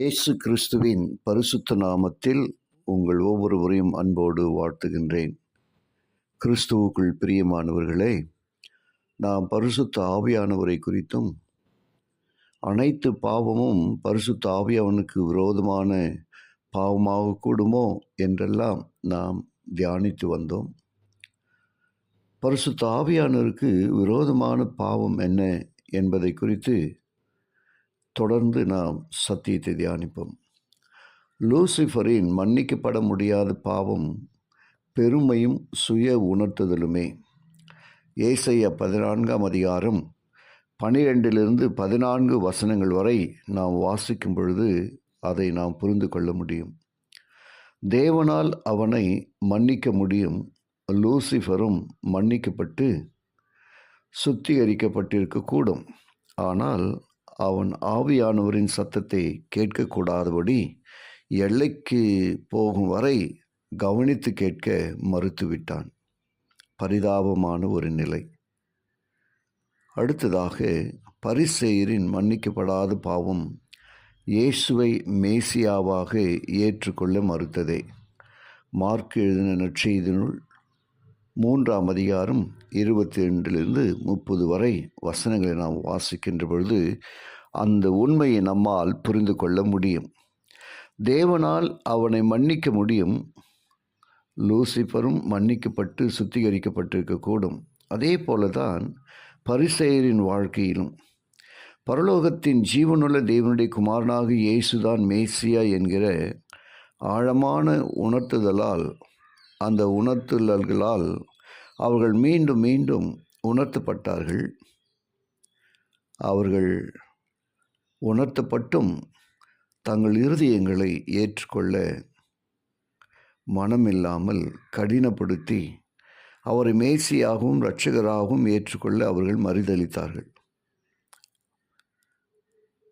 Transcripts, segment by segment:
இயேசு கிறிஸ்துவின் பரிசுத்த நாமத்தில் உங்கள் ஒவ்வொருவரையும் அன்போடு வாழ்த்துகின்றேன். கிறிஸ்துவுக்குள் பிரியமானவர்களே, நாம் பரிசுத்த ஆவியானவரை குறித்தும் அனைத்து பாவமும் பரிசுத்த ஆவியானவனுக்கு விரோதமான பாவமாக கூடுமோ என்றெல்லாம் நாம் தியானித்து வந்தோம். பரிசுத்த ஆவியானவருக்கு விரோதமான பாவம் என்ன என்பதை குறித்து தொடர்ந்து நாம் சத்தியத்தை தியானிப்போம். லூசிஃபரின் மன்னிக்கப்பட முடியாத பாவம் பெருமையும் சுய உணர்த்துதலுமே. ஏசாயா 14ஆம் அதிகாரம் 12-14 வசனங்கள் வரை நாம் வாசிக்கும் பொழுது அதை நாம் புரிந்து கொள்ள முடியும். தேவனால் அவனை மன்னிக்க முடியும். லூசிஃபரும் மன்னிக்கப்பட்டு சுத்திகரிக்கப்பட்டிருக்கக்கூடும். ஆனால் அவன் ஆவியானவரின் சத்தத்தை கேட்கக்கூடாதபடி எல்லைக்கு போகும் வரை கவனித்து கேட்க மறுத்துவிட்டான். பரிதாபமான ஒரு நிலை. அடுத்ததாக பரிசேயரின் மன்னிக்கப்படாத பாவம் இயேசுவை மேசியாவாக ஏற்றுக்கொள்ள மறுத்ததே. மார்க் எழுதின நற்செய்தியினுள் 3ஆம் அதிகாரம் 22-30 வரை வசனங்களை நாம் வாசிக்கின்ற பொழுது அந்த உண்மையை நம்மால் புரிந்து கொள்ள முடியும். தேவனால் அவனை மன்னிக்க முடியும். லூசிஃபரும் மன்னிக்கப்பட்டு சுத்திகரிக்கப்பட்டிருக்கக்கூடும். அதே போலதான் பரிசேயரின் வாழ்க்கையிலும் பரலோகத்தின் ஜீவனுள்ள தேவனுடைய குமாரனாக இயேசுதான் மேசியா என்கிற ஆழமான உணர்த்துதலால், அந்த உணர்த்துதல்களால் அவர்கள் மீண்டும் மீண்டும் உணர்த்தப்பட்டார்கள். அவர்கள் உணர்த்தப்பட்டும் தங்கள் இருதயங்களை ஏற்றுக்கொள்ள மனமில்லாமல் கடினப்படுத்தி அவரை மேசியாகவும் இரட்சகராகவும் ஏற்றுக்கொள்ள அவர்கள் மறுதலித்தார்கள்.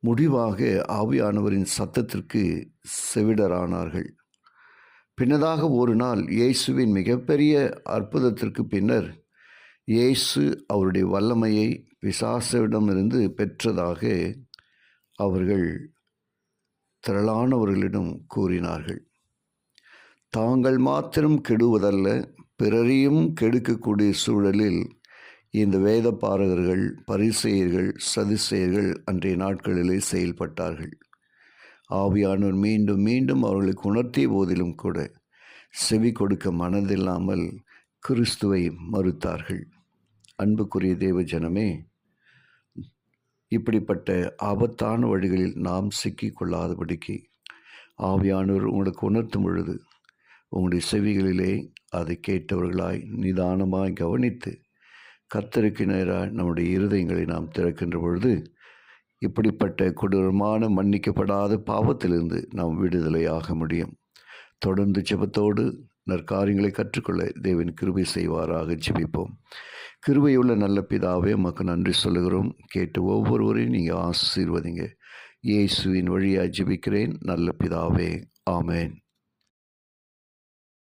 முடிவாக ஆவியானவரின் சத்தத்திற்கு செவிடரானார்கள். பின்னதாக ஒரு நாள் இயேசுவின் மிகப்பெரிய அற்புதத்திற்கு பின்னர் இயேசு அவருடைய வல்லமையை பிசாசிடமிருந்து பெற்றதாக அவர்கள் திரளானவர்களிடம் கூறினார்கள். தாங்கள் மாத்திரம் கெடுவதல்ல, பிறரையும் கெடுக்கக்கூடிய சூழலில் இந்த வேதபாரகர்கள், பரிசேயர்கள், சதுசேயர்கள் அன்றைய நாட்களிலே செயல்பட்டார்கள். ஆவியானவர் மீண்டும் மீண்டும் அவர்களுக்கு உணர்த்திய போதிலும் கூட செவி கொடுக்க மனதில்லாமல் கிறிஸ்துவை மறுத்தார்கள். அன்புக்குரிய தேவ ஜனமே, இப்படிப்பட்ட ஆபத்தான வழிகளில் நாம் சிக்கிக்கொள்ளாதபடிக்கு ஆவியானவர் உங்களுக்கு உணர்த்தும் பொழுது உங்களுடைய செவிகளிலே அதை கேட்டவர்களாய் நிதானமாய் கவனித்து கர்த்தருக்கு நேராக நம்முடைய இருதயங்களை நாம் திறக்கின்ற பொழுது இப்படிப்பட்ட கொடூரமான மன்னிக்கப்படாத பாவத்திலிருந்து நாம் விடுதலையாக முடியும். தொடர்ந்து ஜெபத்தோடு நற்காரியங்களை கற்றுக்கொள்ள தேவன் கிருபை செய்வாராக. ஜெபிப்போம். கிருபையுள்ள நல்ல பிதாவே, உமக்கு நன்றி சொல்லுகிறோம். கேட்டு ஒவ்வொருவரையும் நீங்கள் ஆசீர்வதிங்க. இயேசுவின் வழியாக ஜெபிக்கிறேன் நல்ல பிதாவே. ஆமேன்.